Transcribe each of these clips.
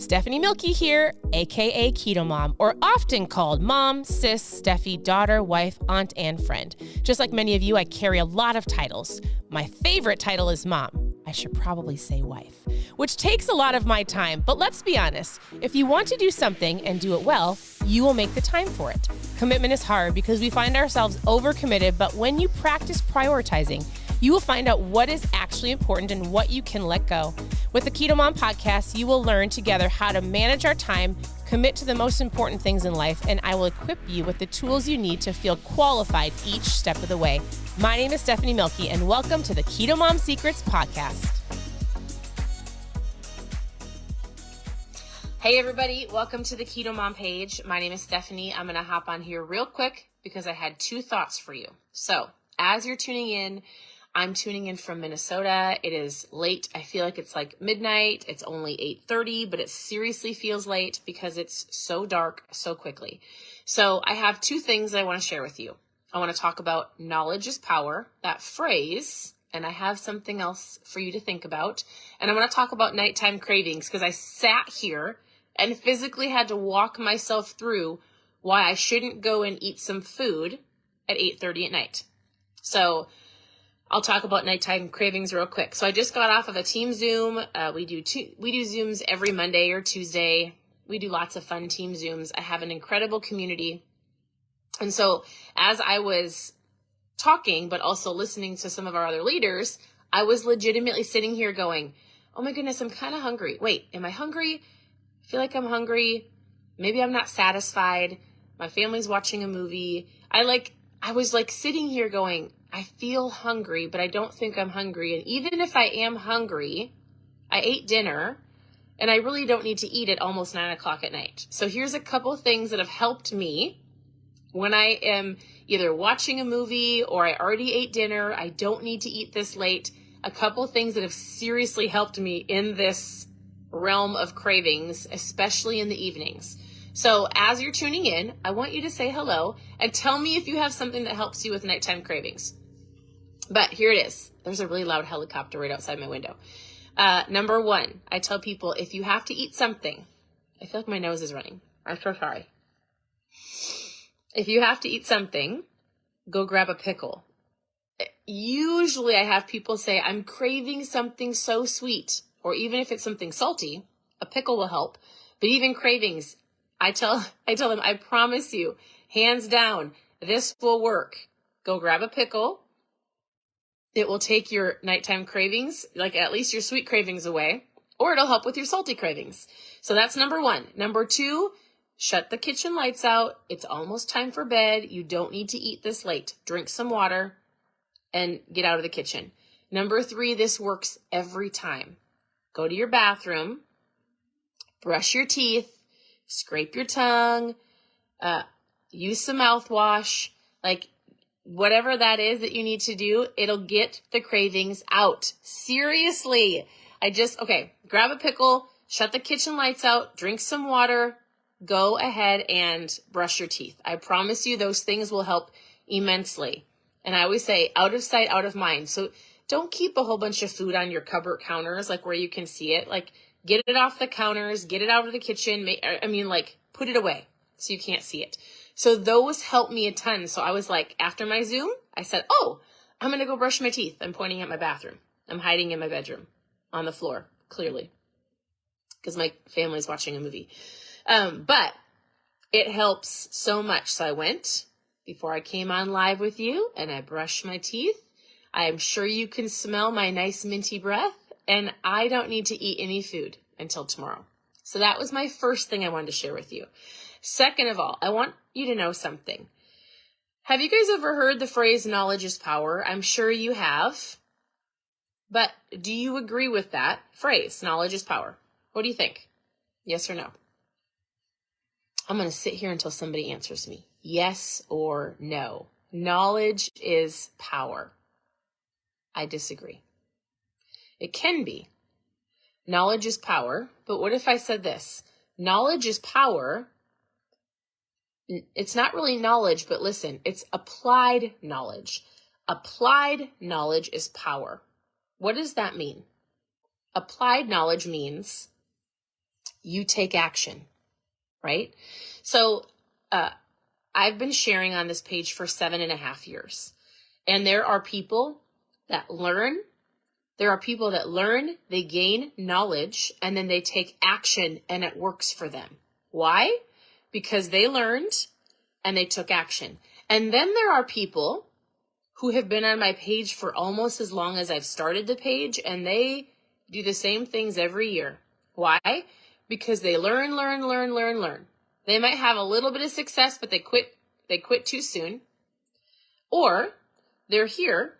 Stephanie Milky here, aka Keto Mom, or often called mom, sis, Steffi, daughter, wife, aunt, and friend. Just like many of you, I carry a lot of titles. My favorite title is mom. I should probably say wife, which takes a lot of my time. But let's be honest, if you want to do something and do it well, you will make the time for it. Commitment is hard because we find ourselves overcommitted, but when you practice prioritizing, you will find out what is actually important and what you can let go. With the Keto Mom podcast, you will learn together how to manage our time, commit to the most important things in life, and I will equip you with the tools you need to feel qualified each step of the way. My name is Stephanie Milky, and welcome to the Keto Mom Secrets podcast. Hey everybody, welcome to the Keto Mom page. My name is Stephanie. I'm going to hop on here real quick because I had two thoughts for you. So, as you're tuning in, I'm tuning in from Minnesota. It is late. I feel like it's like midnight. It's only 8:30, but it seriously feels late because it's so dark so quickly. So I have two things that I want to share with you. I want to talk about knowledge is power, that phrase, and I have something else for you to think about. And I want to talk about nighttime cravings because I sat here and physically had to walk myself through why I shouldn't go and eat some food at 8:30 at night. So I'll talk about nighttime cravings real quick. So I just got off of a team Zoom. We do Zooms every Monday or Tuesday. We do lots of fun team Zooms. I have an incredible community. And so as I was talking, but also listening to some of our other leaders, I was legitimately sitting here going, oh my goodness, I'm kind of hungry. Wait, am I hungry? I feel like I'm hungry. Maybe I'm not satisfied. My family's watching a movie. I was sitting here going, I feel hungry, but I don't think I'm hungry. And even if I am hungry, I ate dinner and I really don't need to eat at almost 9 o'clock at night. So here's a couple things that have helped me when I am either watching a movie or I already ate dinner. I don't need to eat this late. A couple things that have seriously helped me in this realm of cravings, especially in the evenings. So as you're tuning in, I want you to say hello and tell me if you have something that helps you with nighttime cravings. But here it is. There's a really loud helicopter right outside my window. Number one, I tell people if you have to eat something, I feel like my nose is running. I'm so sorry. If you have to eat something, go grab a pickle. Usually I have people say, I'm craving something so sweet, or even if it's something salty, a pickle will help. But even cravings, I tell them, I promise you, hands down, this will work. Go grab a pickle. It will take your nighttime cravings, like at least your sweet cravings away, or it'll help with your salty cravings. So that's number one. Number two, shut the kitchen lights out. It's almost time for bed. You don't need to eat this late. Drink some water and get out of the kitchen. Number three, this works every time. Go to your bathroom, brush your teeth, scrape your tongue, use some mouthwash, whatever that is that you need to do, it'll get the cravings out. Seriously. Grab a pickle, shut the kitchen lights out, drink some water, go ahead and brush your teeth. I promise you those things will help immensely. And I always say out of sight, out of mind. So don't keep a whole bunch of food on your cupboard counters, where you can see it. Get it off the counters, get it out of the kitchen. Put it away so you can't see it. So those helped me a ton. So I was after my Zoom, I said, I'm going to go brush my teeth. I'm pointing at my bathroom. I'm hiding in my bedroom on the floor, clearly, because my family's watching a movie. But it helps so much. So I went before I came on live with you and I brushed my teeth. I am sure you can smell my nice minty breath, and I don't need to eat any food until tomorrow. So that was my first thing I wanted to share with you. Second of all, I want you to know something. Have you guys ever heard the phrase knowledge is power? I'm sure you have. But do you agree with that phrase, knowledge is power? What do you think? Yes or no? I'm going to sit here until somebody answers me. Yes or no. Knowledge is power. I disagree. It can be. Knowledge is power. But what if I said this? Knowledge is power. It's not really knowledge, but listen, it's applied knowledge. Applied knowledge is power. What does that mean? Applied knowledge means you take action, right? So I've been sharing on this page for 7.5 years. And there are people that learn. There are people that learn, they gain knowledge, and then they take action and it works for them. Why? Because they learned and they took action. And then there are people who have been on my page for almost as long as I've started the page, and they do the same things every year. Why? Because they learn. They might have a little bit of success, but they quit too soon. Or they're here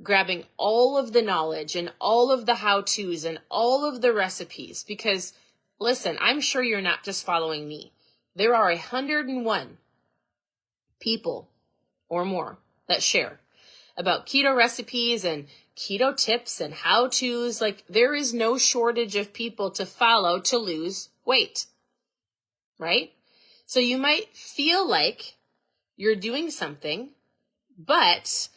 grabbing all of the knowledge and all of the how-tos and all of the recipes. Because listen, I'm sure you're not just following me. There are 101 people or more that share about keto recipes and keto tips and how-tos. Like, there is no shortage of people to follow to lose weight, right? So you might feel like you're doing something, but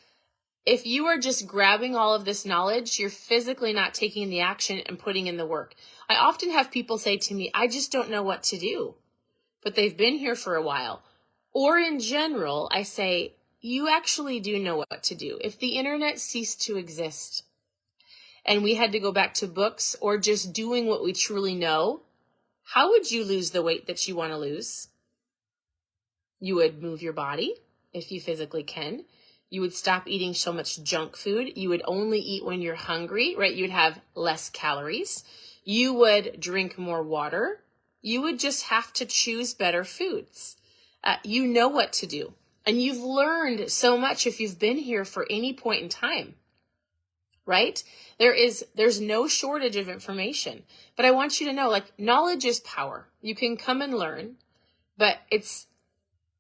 if you are just grabbing all of this knowledge, you're physically not taking the action and putting in the work. I often have people say to me, I just don't know what to do, but they've been here for a while. Or in general, I say, you actually do know what to do. If the internet ceased to exist and we had to go back to books or just doing what we truly know, how would you lose the weight that you want to lose? You would move your body if you physically can. You would stop eating so much junk food. You would only eat when you're hungry, right? You would have less calories. You would drink more water. You would just have to choose better foods. You know what to do. And you've learned so much if you've been here for any point in time, right? There's no shortage of information. But I want you to know, like, knowledge is power. You can come and learn, but it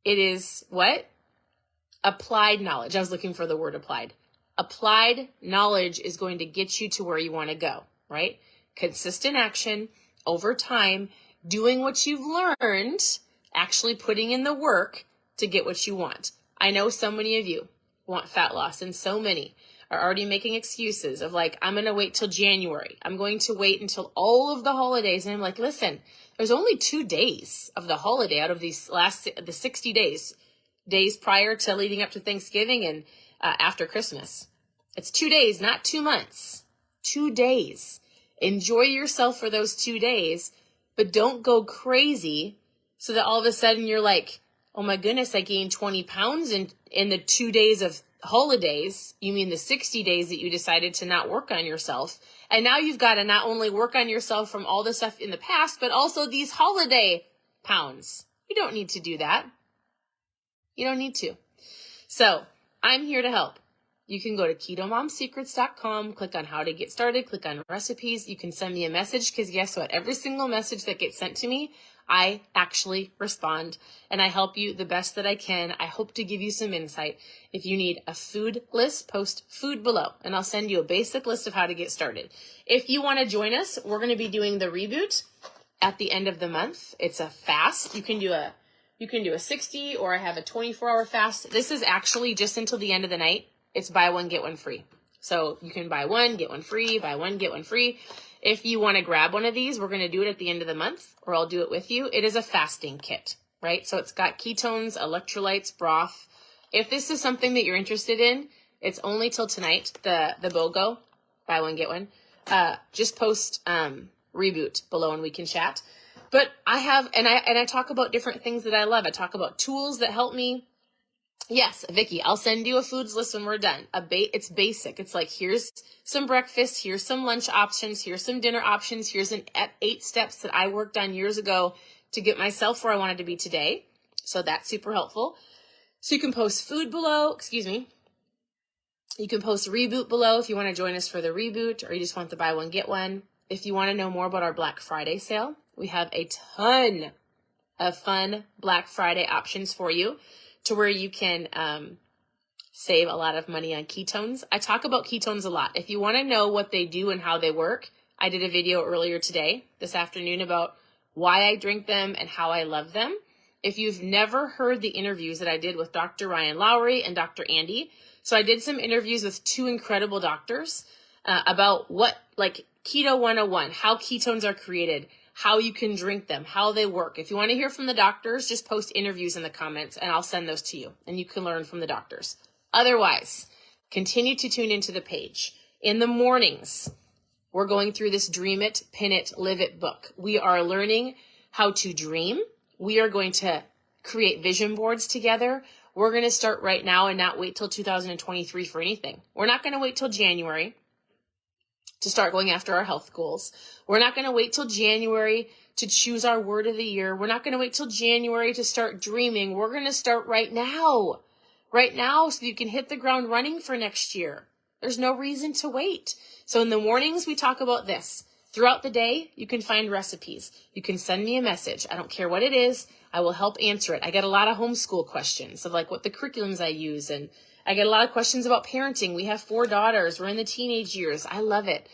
is what? Applied knowledge. I was looking for the word applied. Applied knowledge is going to get you to where you want to go, right? Consistent action over time, doing what you've learned, actually putting in the work to get what you want. I know so many of you want fat loss, and so many are already making excuses of like, I'm going to wait till January. I'm going to wait until all of the holidays. And I'm like, listen, there's only 2 days of the holiday out of the 60 days prior to leading up to Thanksgiving and after Christmas. It's 2 days, not 2 months. 2 days. Enjoy yourself for those 2 days, but don't go crazy so that all of a sudden you're like, oh my goodness, I gained 20 pounds in the 2 days of holidays. You mean the 60 days that you decided to not work on yourself. And now you've got to not only work on yourself from all the stuff in the past, but also these holiday pounds. You don't need to do that. You don't need to. So I'm here to help. You can go to ketomomsecrets.com, click on how to get started, click on recipes. You can send me a message, because guess what? Every single message that gets sent to me, I actually respond and I help you the best that I can. I hope to give you some insight. If you need a food list, post food below and I'll send you a basic list of how to get started. If you want to join us, we're going to be doing the reboot at the end of the month. It's a fast. You can do a 60, or I have a 24-hour fast. This is actually just until the end of the night. It's buy one, get one free. So you can buy one, get one free, buy one, get one free. If you want to grab one of these, we're going to do it at the end of the month, or I'll do it with you. It is a fasting kit, right? So it's got ketones, electrolytes, broth. If this is something that you're interested in, it's only till tonight, the BOGO, buy one, get one. Just post reboot below and we can chat. But I have, and I talk about different things that I love. I talk about tools that help me. Yes, Vicky, I'll send you a foods list when we're done. It's basic. It's like, here's some breakfast, here's some lunch options, here's some dinner options, here's 8 steps that I worked on years ago to get myself where I wanted to be today. So that's super helpful. So you can post food below, You can post reboot below if you want to join us for the reboot, or you just want the buy one, get one. If you want to know more about our Black Friday sale, we have a ton of fun Black Friday options for you, to where you can save a lot of money on ketones. I talk about ketones a lot. If you want to know what they do and how they work, I did a video earlier this afternoon, about why I drink them and how I love them. If you've never heard the interviews that I did with Dr. Ryan Lowry and Dr. Andy, so I did some interviews with 2 incredible doctors about what, like, Keto 101, how ketones are created, how you can drink them, how they work. If you want to hear from the doctors, just post interviews in the comments and I'll send those to you and you can learn from the doctors. Otherwise, continue to tune into the page. In the mornings, we're going through this Dream It, Pin It, Live It book. We are learning how to dream. We are going to create vision boards together. We're going to start right now and not wait till 2023 for anything. We're not going to wait till January to start going after our health goals. We're not going to wait till January to choose our word of the year. We're not going to wait till January to start dreaming. We're going to start right now so you can hit the ground running for next year. There's no reason to wait. So in the mornings, we talk about this. Throughout the day, you can find recipes. You can send me a message. I don't care what it is. I will help answer it. I get a lot of homeschool questions of like what the curriculums I use, and I get a lot of questions about parenting. We have 4 daughters. We're in the teenage years. I love it.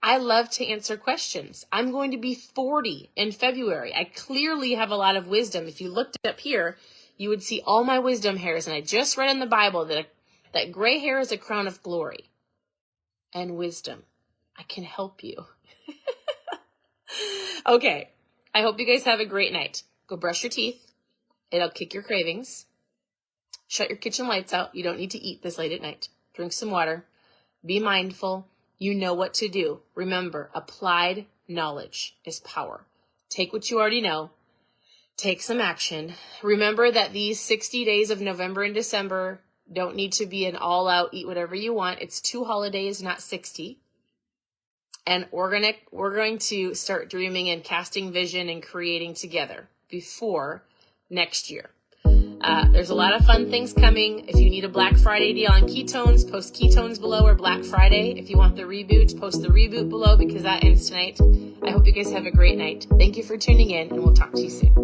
I love to answer questions. I'm going to be 40 in February. I clearly have a lot of wisdom. If you looked up here, you would see all my wisdom hairs. And I just read in the Bible that gray hair is a crown of glory and wisdom. I can help you. Okay. I hope you guys have a great night. Go brush your teeth. It'll kick your cravings. Shut your kitchen lights out. You don't need to eat this late at night. Drink some water. Be mindful. You know what to do. Remember, applied knowledge is power. Take what you already know. Take some action. Remember that these 60 days of November and December don't need to be an all-out eat whatever you want. It's 2 holidays, not 60. And we're going to start dreaming and casting vision and creating together before next year. There's a lot of fun things coming. If you need a Black Friday deal on ketones, post ketones below, or Black Friday. If you want the reboot, post the reboot below because that ends tonight. I hope you guys have a great night. Thank you for tuning in, and we'll talk to you soon.